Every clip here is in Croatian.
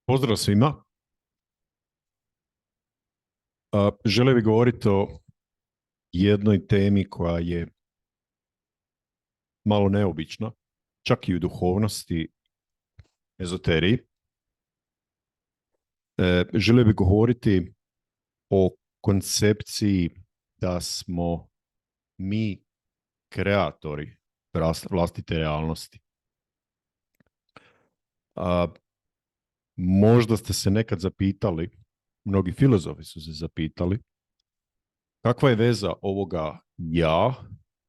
Pozdrav svima. Želio bih govoriti o jednoj temi koja je malo neobična, čak i u duhovnosti, ezoteriji. Želio bih govoriti o koncepciji da smo mi kreatori vlastite realnosti. Možda ste se nekad zapitali, mnogi filozofi su se zapitali, kakva je veza ovoga ja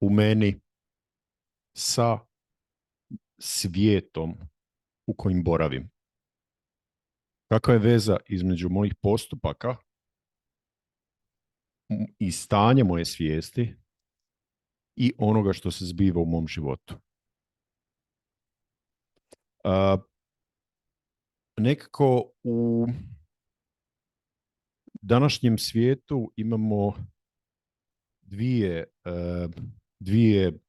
u meni sa svijetom u kojim boravim. Kakva je veza između mojih postupaka i stanja moje svijesti i onoga što se zbiva u mom životu. Nekako u današnjem svijetu imamo dvije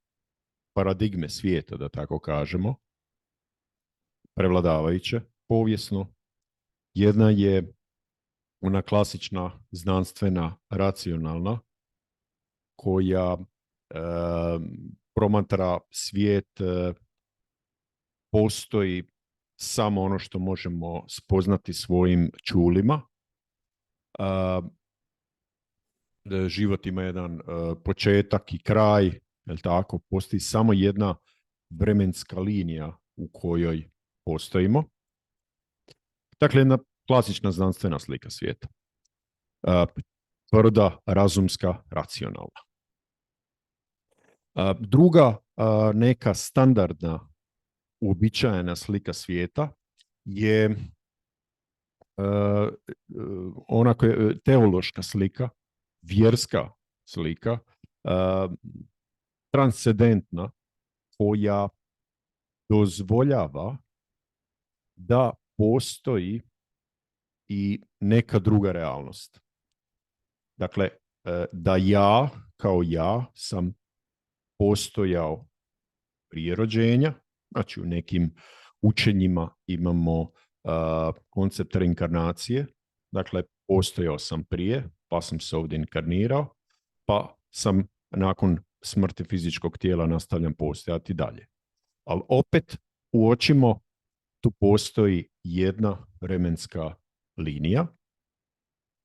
paradigme svijeta, da tako kažemo, prevladavajuće, povijesno. Jedna je ona klasična, znanstvena, racionalna, koja promatra svijet, postoji samo ono što možemo spoznati svojim čulima. Život ima jedan početak i kraj, jel tako? Postoji samo jedna vremenska linija u kojoj postojimo. Dakle, jedna klasična znanstvena slika svijeta. Tvrda, razumska, racionalna. Druga, neka standardna, uobičajena slika svijeta je ona koja je teološka slika, vjerska slika, transcendentna, koja dozvoljava da postoji i neka druga realnost. Dakle, da ja kao ja sam postojao prije rođenja, znači u nekim učenjima imamo koncept reinkarnacije, dakle postojao sam prije, pa sam se ovdje inkarnirao, pa sam nakon smrti fizičkog tijela nastavljam postojati dalje. Ali opet uočimo, tu postoji jedna vremenska linija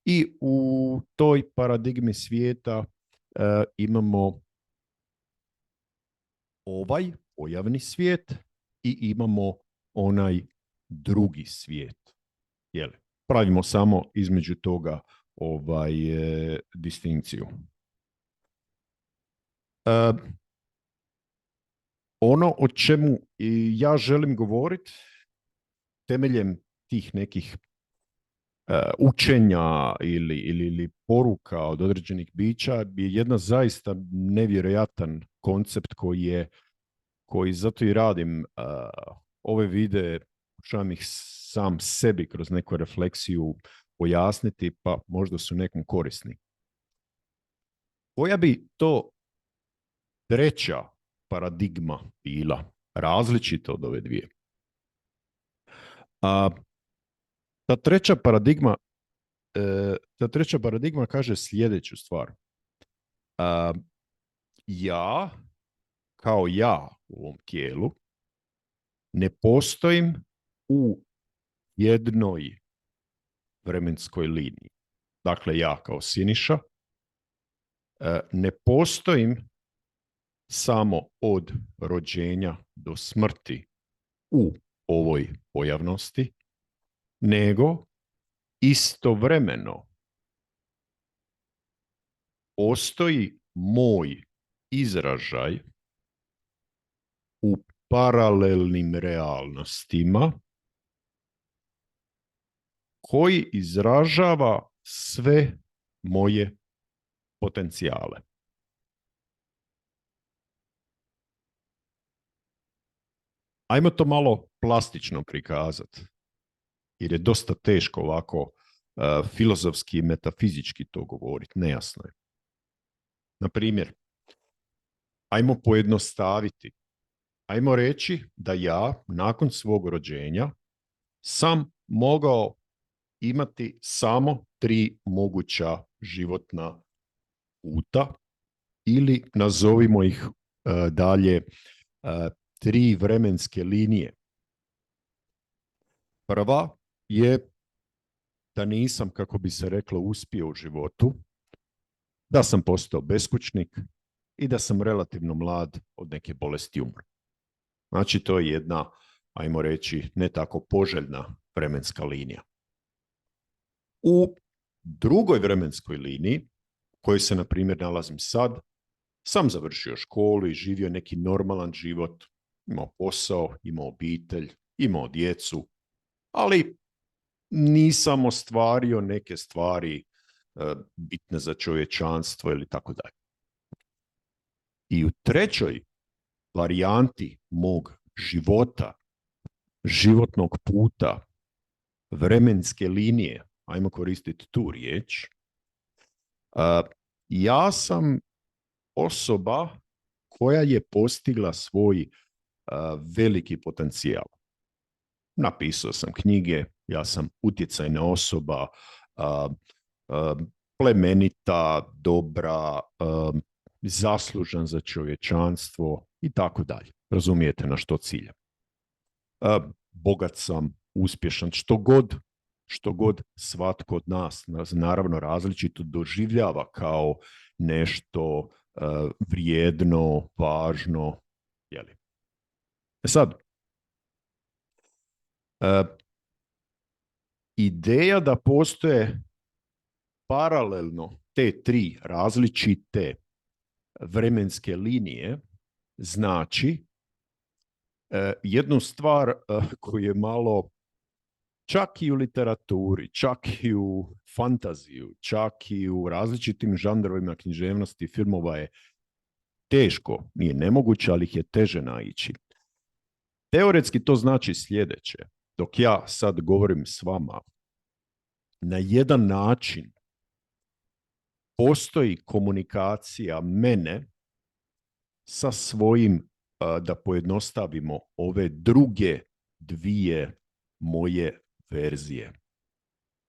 i u toj paradigmi svijeta imamo ovaj pojavni svijet i imamo onaj drugi svijet. Jeli? Pravimo samo između toga distinkciju. Ono o čemu ja želim govoriti temeljem tih nekih učenja ili poruka od određenih bića je jedna zaista nevjerojatan koncept koji zato i radim ove videe, pokušavam ih sam sebi kroz neku refleksiju pojasniti, pa možda su nekom korisni. Koja bi to treća paradigma bila različita od ove dvije? Ta treća paradigma kaže sljedeću stvar. Ja, kao ja u ovom tijelu, ne postojim u jednoj vremenskoj liniji. Dakle, ja kao Siniša ne postojim samo od rođenja do smrti u ovoj pojavnosti, nego istovremeno postoji moj izražaj u paralelnim realnostima koji izražava sve moje potencijale. Ajmo to malo plastično prikazati, jer je dosta teško ovako filozofski i metafizički to govoriti, nejasno je. Na primjer, ajmo pojednostaviti. Ajmo reći da ja nakon svog rođenja sam mogao imati samo 3 moguća životna puta ili nazovimo ih dalje 3 vremenske linije. Prva je da nisam, kako bi se reklo, uspio u životu, da sam postao beskućnik i da sam relativno mlad od neke bolesti umro. Znači, to je jedna, ajmo reći, ne tako poželjna vremenska linija. U drugoj vremenskoj liniji, u kojoj se, na primjer, nalazim sad, sam završio školu i živio neki normalan život, imao posao, imao obitelj, imao djecu, ali nisam ostvario neke stvari bitne za čovječanstvo ili tako dalje. I u trećoj varijanti mog života, životnog puta, vremenske linije, ajmo koristiti tu riječ, ja sam osoba koja je postigla svoj veliki potencijal. Napisao sam knjige, ja sam utjecajna osoba, plemenita, dobra, zaslužan za čovječanstvo i tako dalje. Razumijete na što ciljam. Bogat sam, uspješan, što god svatko od nas naravno različito doživljava kao nešto vrijedno, važno. Jeli? Sad, ideja da postoje paralelno te 3 različite vremenske linije znači jednu stvar koju je malo čak i u literaturi, čak i u fantaziju, čak i u različitim žanrovima književnosti filmova je teško, nije nemoguće, ali ih je teže naići. Teoretski to znači sljedeće. Dok ja sad govorim s vama, na jedan način postoji komunikacija mene sa svojim, da pojednostavimo, ove druge 2 moje verzije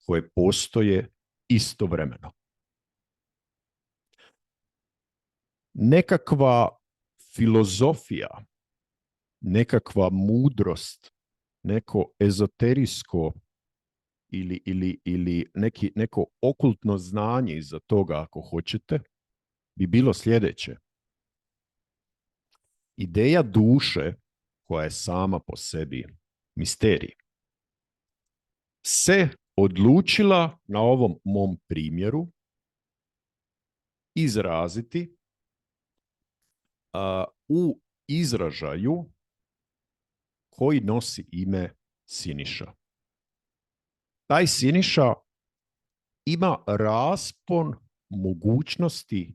koje postoje istovremeno. Nekakva filozofija, nekakva mudrost, neko ezoterijsko ili neko okultno znanje iza toga, ako hoćete, bi bilo sljedeće. Ideja duše, koja je sama po sebi misterij, se odlučila na ovom mom primjeru izraziti u izražaju koji nosi ime Siniša. Taj Siniša ima raspon mogućnosti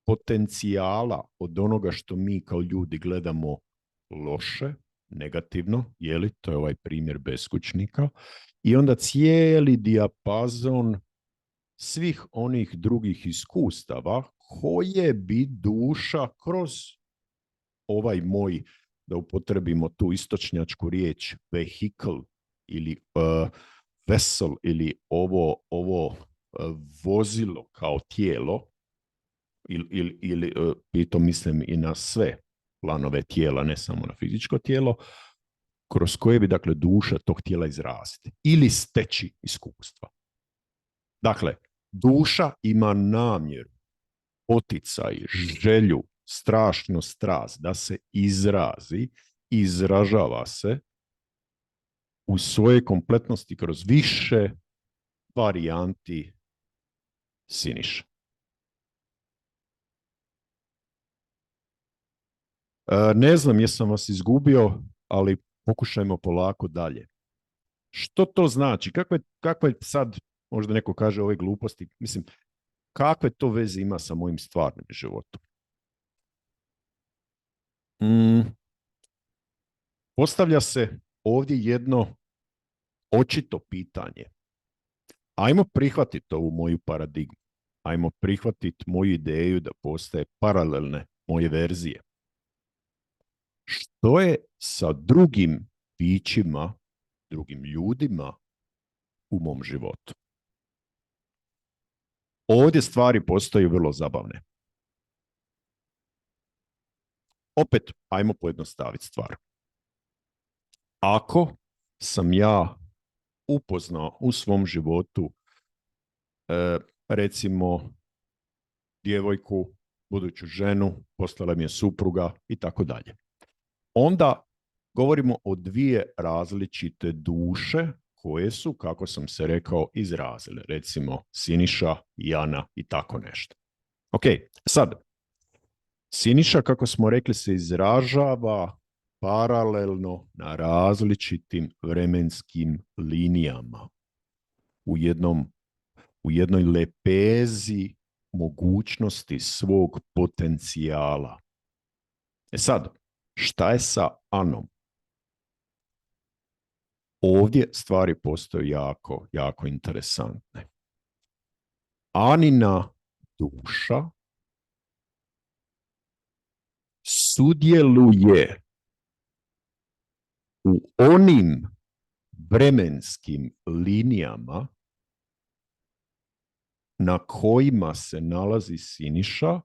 potencijala od onoga što mi kao ljudi gledamo loše, negativno, to je ovaj primjer beskućnika, i onda cijeli dijapazon svih onih drugih iskustava koje bi duša kroz ovaj moj, da upotrebimo tu istočnjačku riječ, vehicle ili vessel ili ovo vozilo kao tijelo, ili to mislim i na sve planove tijela, ne samo na fizičko tijelo, kroz koje bi, dakle, duša tog tijela izraziti ili steći iskustva. Dakle, duša ima namjeru, poticaj, želju, strašnu strast da se izrazi, izražava se u svojoj kompletnosti kroz više varijanti Siniša. Ne znam jesam vas izgubio, ali pokušajmo polako dalje. Što to znači? Kakve sad, možda neko kaže ove gluposti, mislim, kakve to veze ima sa mojim stvarnim životom? Postavlja se ovdje jedno očito pitanje. Ajmo prihvatiti ovu moju paradigmu. Ajmo prihvatiti moju ideju da postoje paralelne moje verzije. Što je sa drugim bićima, drugim ljudima u mom životu. Ovdje stvari postaju vrlo zabavne. Opet, ajmo pojednostaviti stvar. Ako sam ja upoznao u svom životu recimo djevojku, buduću ženu, postala mi je supruga i tako dalje. Onda govorimo o dvije različite duše koje su, kako sam se rekao, izrazile. Recimo Siniša, Jana i tako nešto. Ok, sad, Siniša, kako smo rekli, se izražava paralelno na različitim vremenskim linijama u jednoj lepezi mogućnosti svog potencijala. Sad, šta je sa Anom? Ovdje stvari postaju jako, jako interesantne. Anina duša sudjeluje u onim vremenskim linijama na kojima se nalazi Siniša,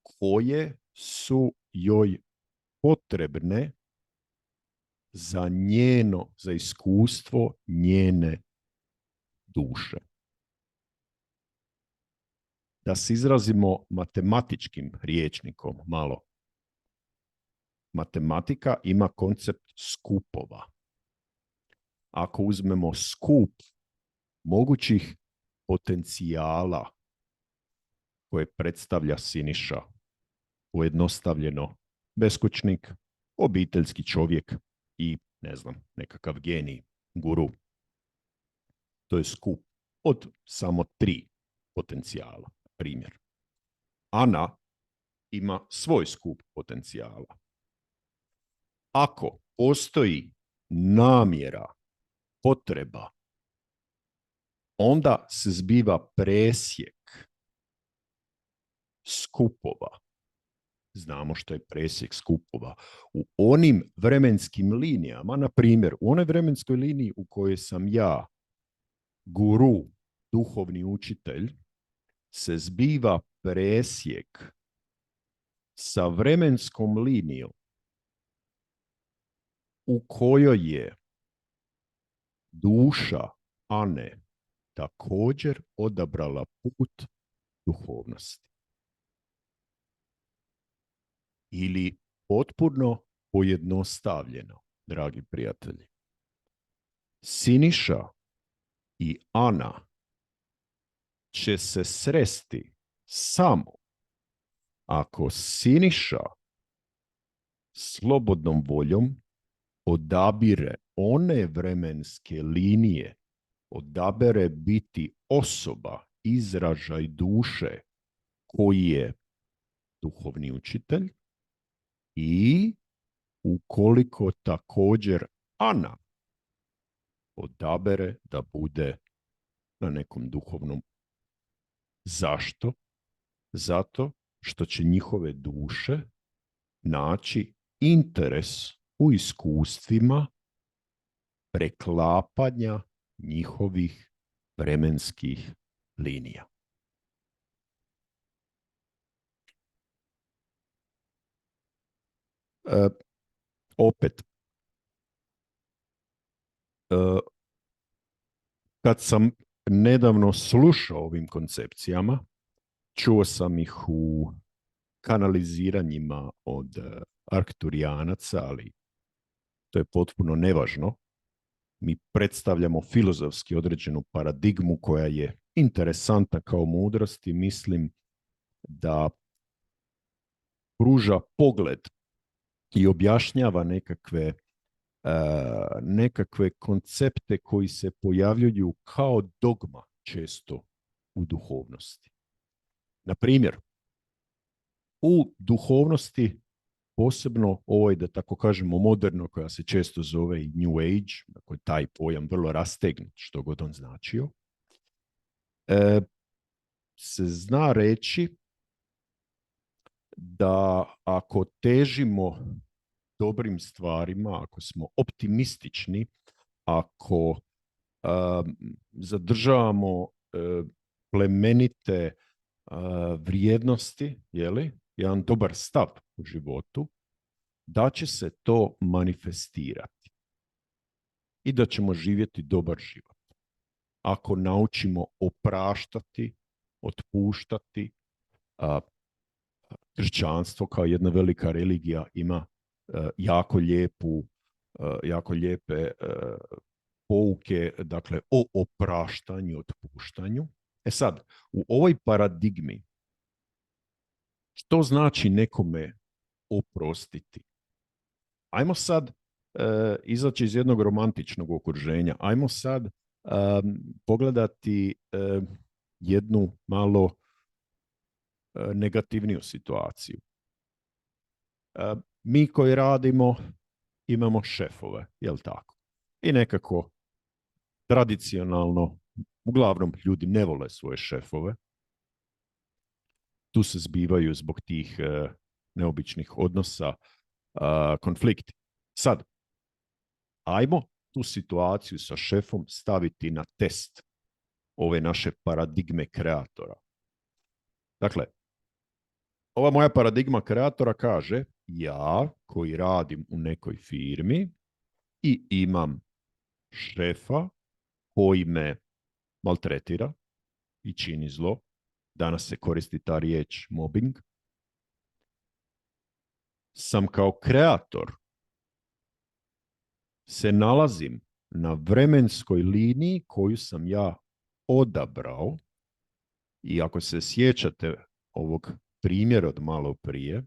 koje su joj potrebne za iskustvo njene duše. Da se izrazimo matematičkim rječnikom malo. Matematika ima koncept skupova. Ako uzmemo skup mogućih potencijala koje predstavlja Siniša, pojednostavljeno beskućnik, obiteljski čovjek i, ne znam, nekakav genij, guru. To je skup od samo 3 potencijala. Primjer. Ana ima svoj skup potencijala. Ako postoji namjera, potreba, onda se zbiva presjek skupova. Znamo što je presjek skupova. U onim vremenskim linijama, na primjer, u onoj vremenskoj liniji u kojoj sam ja, guru, duhovni učitelj, se zbiva presjek sa vremenskom linijom u kojoj je duša Ane također odabrala put duhovnosti. Ili potpuno pojednostavljeno, dragi prijatelji. Siniša i Ana će se sresti samo ako Siniša slobodnom voljom odabire one vremenske linije, odabere biti osoba, izražaj duše koji je duhovni učitelj, i ukoliko također Ana odabere da bude na nekom duhovnom. Zašto? Zato što će njihove duše naći interes u iskustvima preklapanja njihovih vremenskih linija. Opet, kad sam nedavno slušao ovim koncepcijama, čuo sam ih u kanaliziranjima od Arcturijanaca, ali to je potpuno nevažno. Mi predstavljamo filozofski određenu paradigmu koja je interesantna kao mudrost i mislim da pruža pogled i objašnjava nekakve koncepte koji se pojavljuju kao dogma često u duhovnosti. Na primjer, u duhovnosti, posebno ovoj, da tako kažemo, moderno, koja se često zove i New Age, dakle taj pojam vrlo rastegnut, što god on značio, se zna reći da ako težimo dobrim stvarima, ako smo optimistični, ako zadržavamo plemenite vrijednosti, jedan dobar stav u životu, da će se to manifestirati i da ćemo živjeti dobar život. Ako naučimo opraštati, otpuštati, kršćanstvo kao jedna velika religija ima jako lijepe pouke, dakle, o opraštanju, otpuštanju. Sad, u ovoj paradigmi, što znači nekome oprostiti? Ajmo sad izaći iz jednog romantičnog okruženja. Ajmo sad pogledati jednu malo negativniju situaciju. Mi koji radimo imamo šefove, jel tako? I nekako tradicionalno, uglavnom ljudi ne vole svoje šefove. Tu se zbivaju zbog tih neobičnih odnosa konflikti. Sad, ajmo tu situaciju sa šefom staviti na test ove naše paradigme kreatora. Dakle, ova moja paradigma kreatora kaže, ja koji radim u nekoj firmi i imam šefa koji me maltretira i čini zlo, danas se koristi ta riječ mobbing, sam kao kreator se nalazim na vremenskoj liniji koju sam ja odabrao i ako se sjećate ovog primjera od malo prije,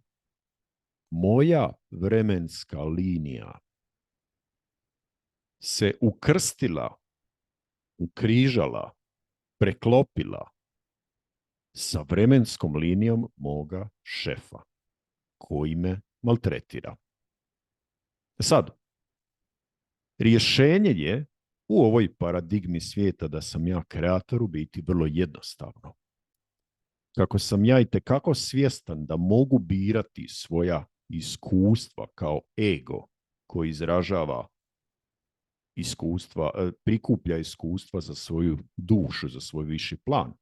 moja vremenska linija se ukrstila, ukrižala, preklopila sa vremenskom linijom moga šefa koji me maltretira. Sad, rješenje je u ovoj paradigmi svijeta da sam ja kreator u biti vrlo jednostavno. Kako sam ja itekako svjestan da mogu birati svoja iskustva kao ego koji izražava iskustva, prikuplja iskustva za svoju dušu, za svoj viši plan.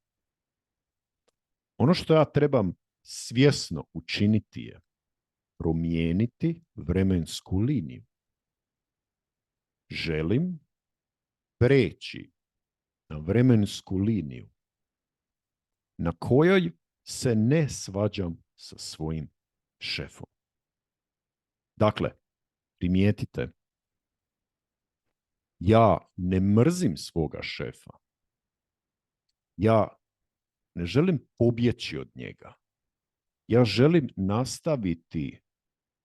Ono što ja trebam svjesno učiniti je promijeniti vremensku liniju. Želim preći na vremensku liniju na kojoj se ne svađam sa svojim šefom. Dakle, primijetite, ja ne mrzim svoga šefa. Ja ne želim pobjeći od njega. Ja želim nastaviti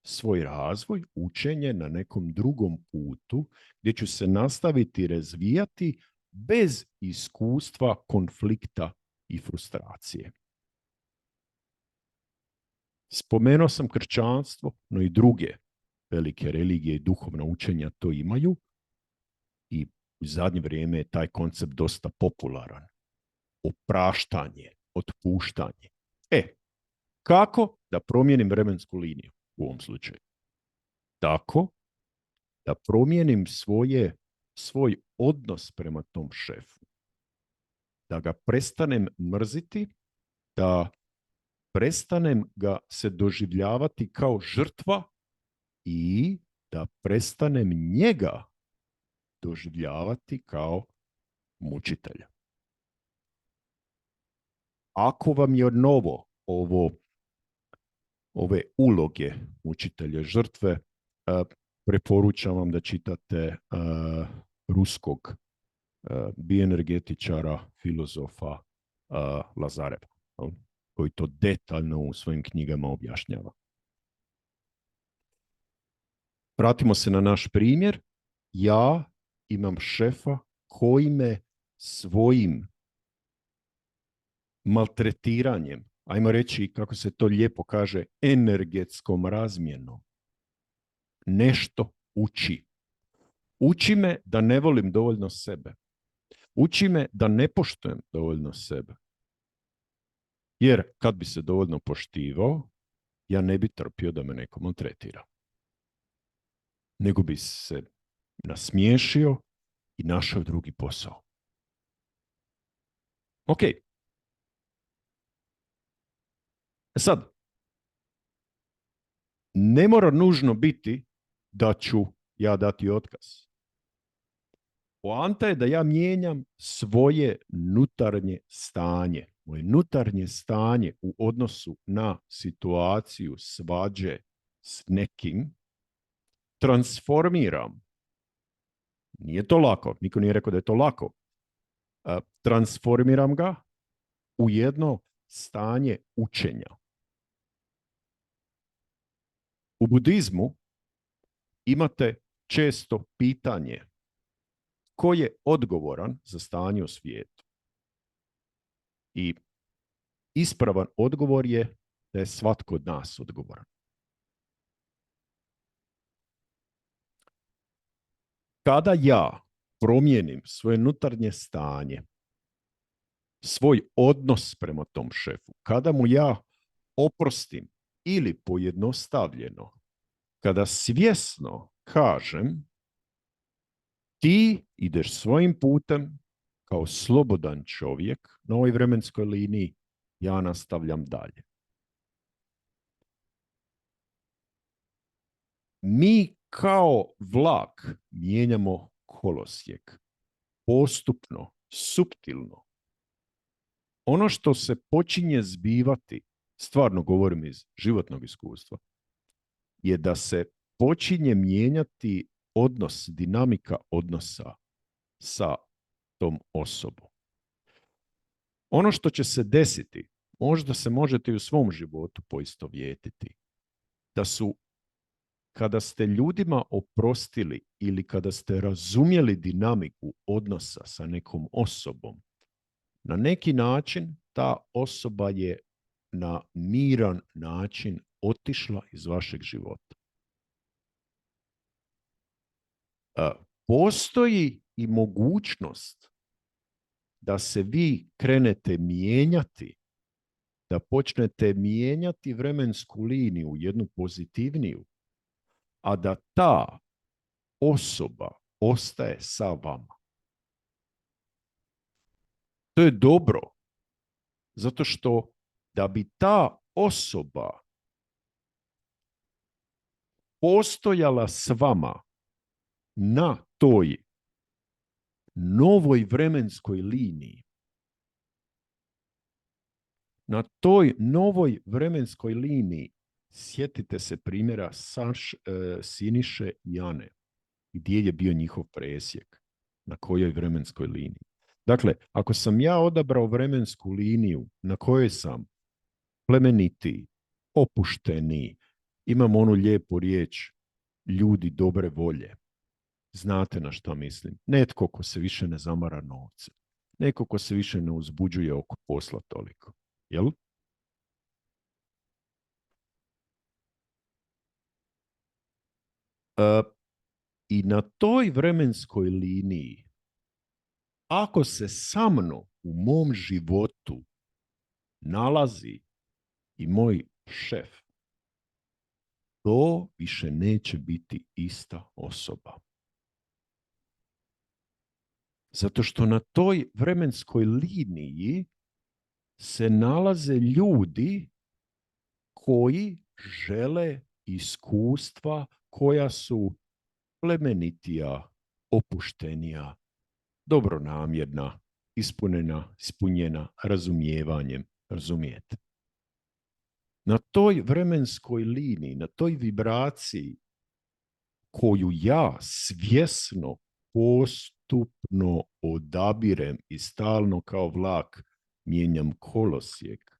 svoj razvoj, učenje na nekom drugom putu gdje ću se nastaviti razvijati bez iskustva konflikta i frustracije. Spomenuo sam kršćanstvo, no i druge velike religije i duhovna učenja to imaju i u zadnje vrijeme je taj koncept dosta popularan. Opraštanje, otpuštanje. Kako da promijenim vremensku liniju u ovom slučaju? Tako da promijenim svoj odnos prema tom šefu. Da ga prestanem mrziti, da prestanem ga se doživljavati kao žrtva i da prestanem njega doživljavati kao mučitelja. Ako vam je novo ove uloge mučitelja žrtve, preporučam vam da čitate ruskog bioenergetičara, filozofa Lazareva, koji to detaljno u svojim knjigama objašnjava. Vratimo se na naš primjer. Ja imam šefa koji me svojim maltretiranjem, ajmo reći, kako se to lijepo kaže, energetskom razmjenom, nešto uči. Uči me da ne volim dovoljno sebe. Uči me da ne poštujem dovoljno sebe. Jer kad bi se dovoljno poštivao, ja ne bi trpio da me neko maltretira. Nego bi se nasmiješio i našao drugi posao. Ok. Sad, ne mora nužno biti da ću ja dati otkaz. Poanta je da ja mijenjam svoje unutarnje stanje. Moje unutarnje stanje u odnosu na situaciju svađe s nekim transformiram. Nije to lako. Niko nije rekao da je to lako. Transformiram ga u jedno stanje učenja. U budizmu imate često pitanje ko je odgovoran za stanje u svijetu. I ispravan odgovor je da je svatko od nas odgovoran. Kada ja promijenim svoje unutarnje stanje, svoj odnos prema tom šefu, kada mu ja oprostim ili pojednostavljeno, kada svjesno kažem ti ideš svojim putem kao slobodan čovjek na ovoj vremenskoj liniji, ja nastavljam dalje. Mi kao vlak mijenjamo kolosijek. Postupno, suptilno. Ono što se počinje zbivati, stvarno govorim iz životnog iskustva, je da se počinje mijenjati odnos, dinamika odnosa sa tom osobom. Ono što će se desiti, možda se možete i u svom životu poistovjetiti, da su kada ste ljudima oprostili ili kada ste razumjeli dinamiku odnosa sa nekom osobom, na neki način ta osoba je na miran način otišla iz vašeg života. Postoji i mogućnost da se vi krenete mijenjati, da počnete mijenjati vremensku liniju, jednu pozitivniju, a da ta osoba ostaje sa vama. To je dobro, zato što da bi ta osoba postojala s vama na toj novoj vremenskoj liniji, na toj novoj vremenskoj liniji sjetite se primjera Siniše i Ane, gdje je bio njihov presjek, na kojoj vremenskoj liniji. Dakle, ako sam ja odabrao vremensku liniju na kojoj sam plemenitiji, opušteniji, imam onu lijepu riječ, ljudi dobre volje. Znate na što mislim. Netko ko se više ne zamara novce. Netko ko se više ne uzbuđuje oko posla toliko. Jel? I na toj vremenskoj liniji, ako se sa mnom u mom životu nalazi i moj šef, to više neće biti ista osoba. Zato što na toj vremenskoj liniji se nalaze ljudi koji žele iskustva koja su plemenitija, opuštenija, dobronamjerna, ispunjena razumijevanjem, razumijete. Na toj vremenskoj liniji, na toj vibraciji koju ja svjesno postupno odabirem i stalno kao vlak mijenjam kolosijek,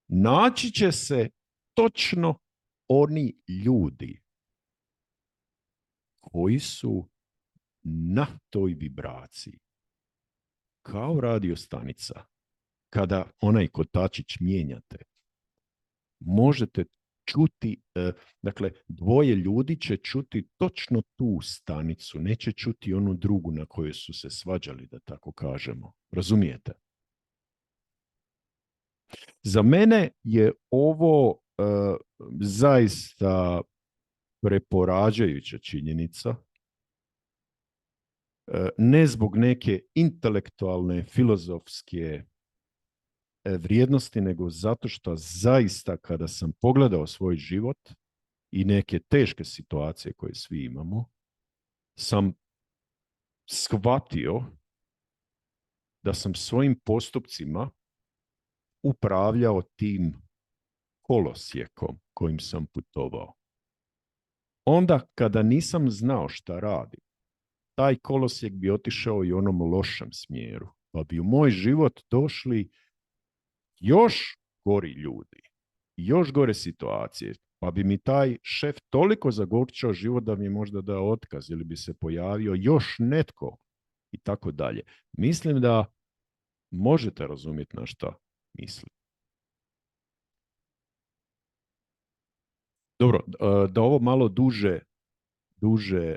naći će se točno oni ljudi koji su na toj vibraciji. Kao radio stanica, kada onaj kotačić mijenjate, možete čuti, dakle, dvoje ljudi će čuti točno tu stanicu, neće čuti onu drugu na kojoj su se svađali, da tako kažemo. Razumijete? Za mene je ovo zaista preporađajuća činjenica Ne zbog neke intelektualne, filozofske vrijednosti, nego zato što zaista kada sam pogledao svoj život i neke teške situacije koje svi imamo, sam shvatio da sam svojim postupcima upravljao tim kolosijekom kojim sam putovao. Onda kada nisam znao šta radim, taj kolosijek bi otišao i u onom lošem smjeru, pa bi u moj život došli još gori ljudi, još gore situacije, pa bi mi taj šef toliko zagorčao život da mi možda dao otkaz ili bi se pojavio još netko i tako dalje. Mislim da možete razumjeti na šta mislim. Dobro, da ovo malo duže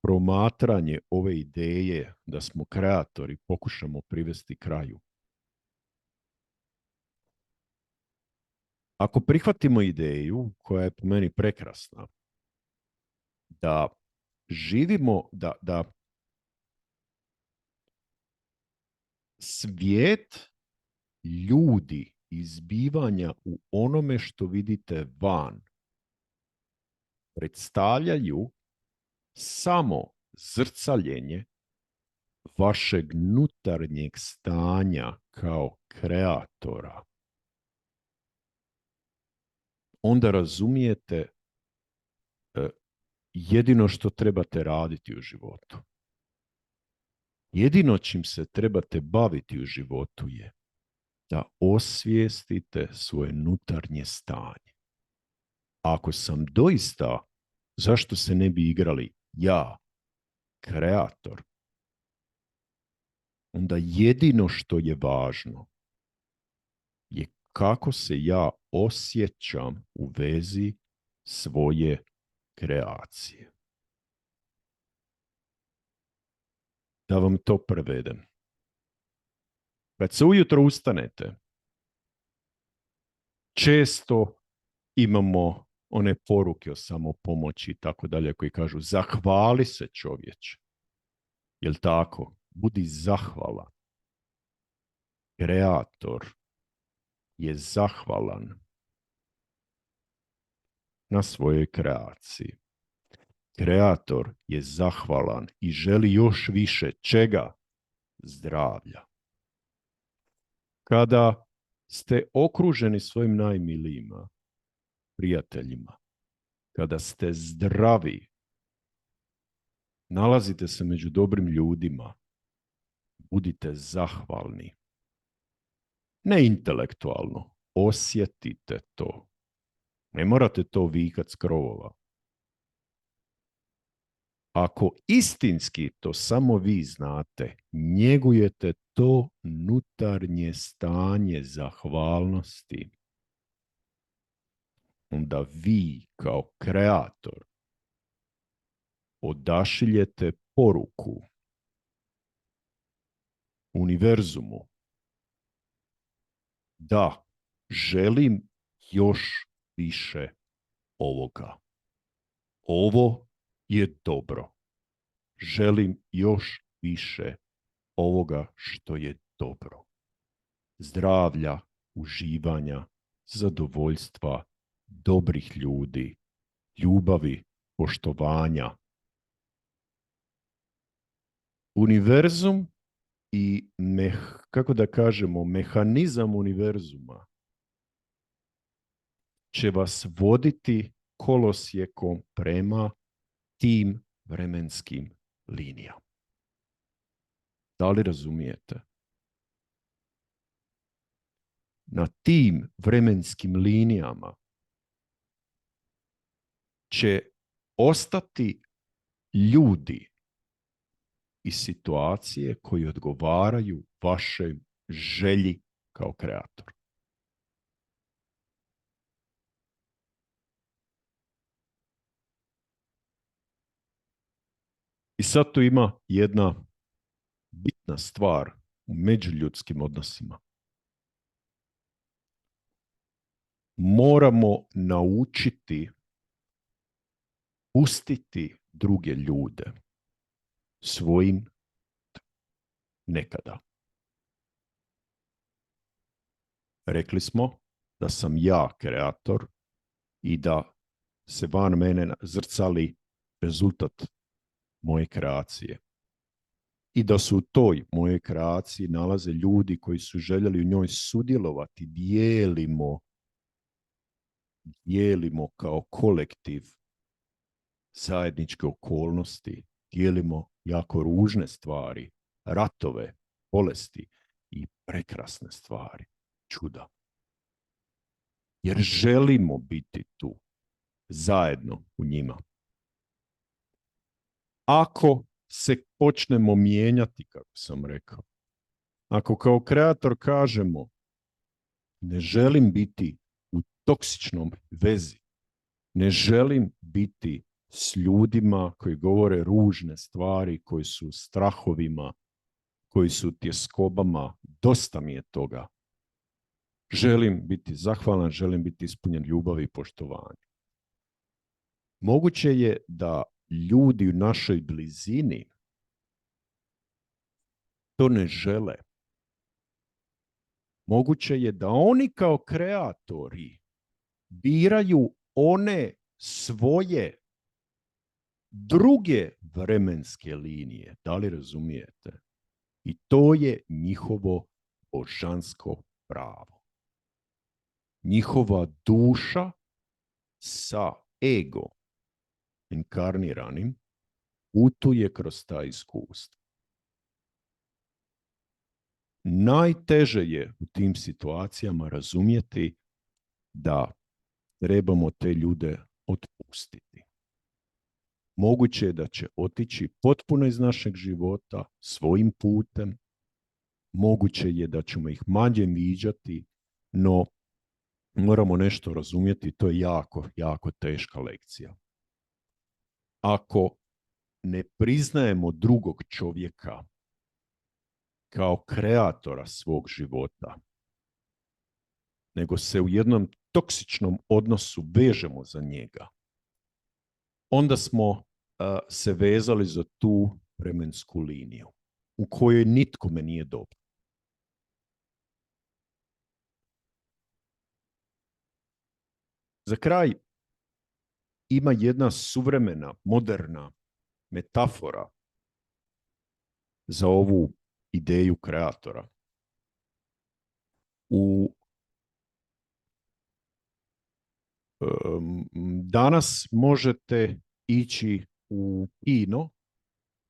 promatranje ove ideje da smo kreatori pokušamo privesti kraju. Ako prihvatimo ideju, koja je po meni prekrasna, da živimo, da svijet ljudi izbivanja u onome što vidite van predstavljaju samo zrcaljenje vašeg unutarnjeg stanja kao kreatora, onda razumijete jedino što trebate raditi u životu. Jedino čim se trebate baviti u životu je da osvijestite svoje unutarnje stanje. Ako sam doista, zašto se ne bi igrali ja, kreator, onda jedino što je važno je kako se ja osjećam u vezi svoje kreacije. Da vam to prevedem. Kad se ujutro ustanete, često imamo one poruke o samopomoći i tako dalje koji kažu zahvali se čovječe. Jel tako? Budi zahvalan. Kreator je zahvalan na svojoj kreaciji. Kreator je zahvalan i želi još više čega? Zdravlja. Kada ste okruženi svojim najmilijima, prijateljima, kada ste zdravi, nalazite se među dobrim ljudima, budite zahvalni. Ne intelektualno, osjetite to. Ne morate to vikat s krovova. Ako istinski to samo vi znate, njegujete to unutarnje stanje zahvalnosti, onda vi kao kreator odašiljete poruku univerzumu da želim još više ovoga. Ovo je dobro. Želim još više ovoga što je dobro. Zdravlja, uživanja, zadovoljstva, dobrih ljudi, ljubavi, poštovanja. Univerzum i kako da kažemo, mehanizam univerzuma će vas voditi kolosijekom prema tim vremenskim linijama. Da li razumijete? Na tim vremenskim linijama će ostati ljudi i situacije koji odgovaraju vašoj želji kao kreator. I sad tu ima jedna bitna stvar u međuljudskim odnosima. Moramo naučiti pustiti druge ljude. svojim nekada. Rekli smo da sam ja kreator i da se van mene zrcali rezultat moje kreacije. I da su u toj mojoj kreaciji nalaze ljudi koji su željeli u njoj sudjelovati, dijelimo kao kolektiv zajedničke okolnosti, dijelimo jako ružne stvari, ratove, bolesti i prekrasne stvari, čuda. Jer želimo biti tu, zajedno u njima. Ako se počnemo mijenjati, kako sam rekao, ako kao kreator kažemo ne želim biti u toksičnom vezi, ne želim biti s ljudima koji govore ružne stvari, koji su strahovima, koji su tjeskobama, dosta mi je toga. Želim biti zahvalan, želim biti ispunjen ljubavi i poštovanja. Moguće je da ljudi u našoj blizini to ne žele. Moguće je da oni kao kreatori biraju one svoje druge vremenske linije. Da li razumijete? I to je njihovo božansko pravo. Njihova duša sa ego inkarniranim putuje kroz ta iskustva. Najteže je u tim situacijama razumjeti da trebamo te ljude otpustiti. Moguće je da će otići potpuno iz našeg života svojim putem. Moguće je da ćemo ih manje viđati, no moramo nešto razumjeti, to je jako, jako teška lekcija. Ako ne priznajemo drugog čovjeka kao kreatora svog života, nego se u jednom toksičnom odnosu vežemo za njega, onda smo se vezali za tu vremensku liniju u kojoj nitkome nije dobro. Za kraj ima jedna suvremena, moderna metafora za ovu ideju kreatora. Danas možete ići u kino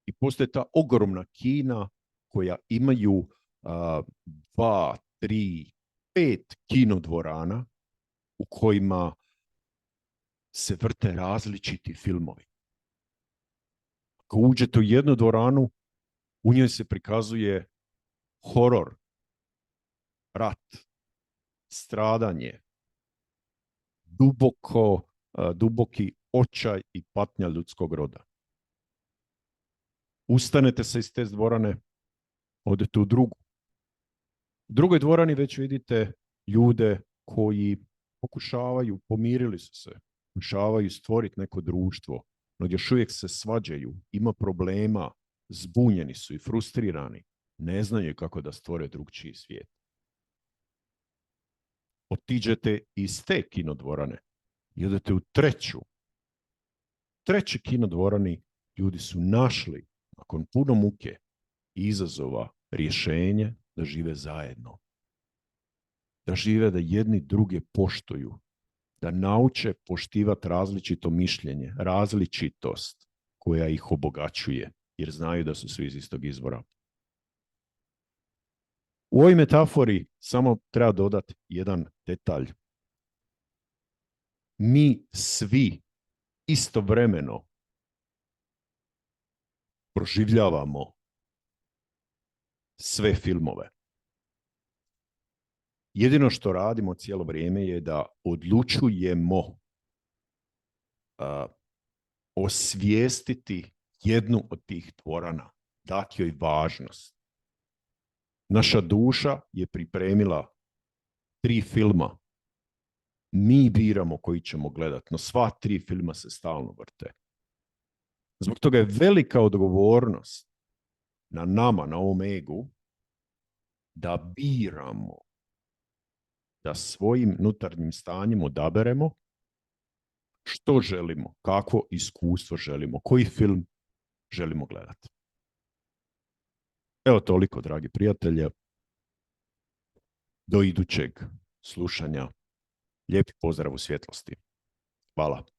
i postoje ta ogromna kina koja imaju 2, 3, 5 kinodvorana u kojima se vrte različiti filmovi. Ako uđete u jednu dvoranu, u njoj se prikazuje horor, rat, stradanje, duboki očaj i patnja ljudskog roda. Ustanete se iz te dvorane, odete u drugu. U drugoj dvorani već vidite ljude koji pokušavaju, pomirili su se, pokušavaju stvoriti neko društvo, no još uvijek se svađaju, ima problema, zbunjeni su i frustrirani, ne znaju kako da stvore drugčiji svijet. Otiđete iz te kinodvorane i odete u treći kinodvorani, ljudi su našli, nakon puno muke i izazova, rješenje da žive zajedno. Da žive, da jedni druge poštuju, da nauče poštivati različito mišljenje, različitost koja ih obogaćuje, jer znaju da su svi iz istog izvora. U ovoj metafori samo treba dodati jedan detalj. Mi svi istovremeno proživljavamo sve filmove. Jedino što radimo cijelo vrijeme je da odlučujemo osvijestiti jednu od tih dvorana, dati joj važnost. Naša duša je pripremila 3 filma. Mi biramo koji ćemo gledati, no sva 3 filma se stalno vrte. Zbog toga je velika odgovornost na nama, na ovom egu, da biramo, da svojim unutarnjim stanjem odaberemo što želimo, kakvo iskustvo želimo, koji film želimo gledati. Evo toliko, dragi prijatelji. Do idućeg slušanja. Lijepi pozdrav u svjetlosti. Hvala.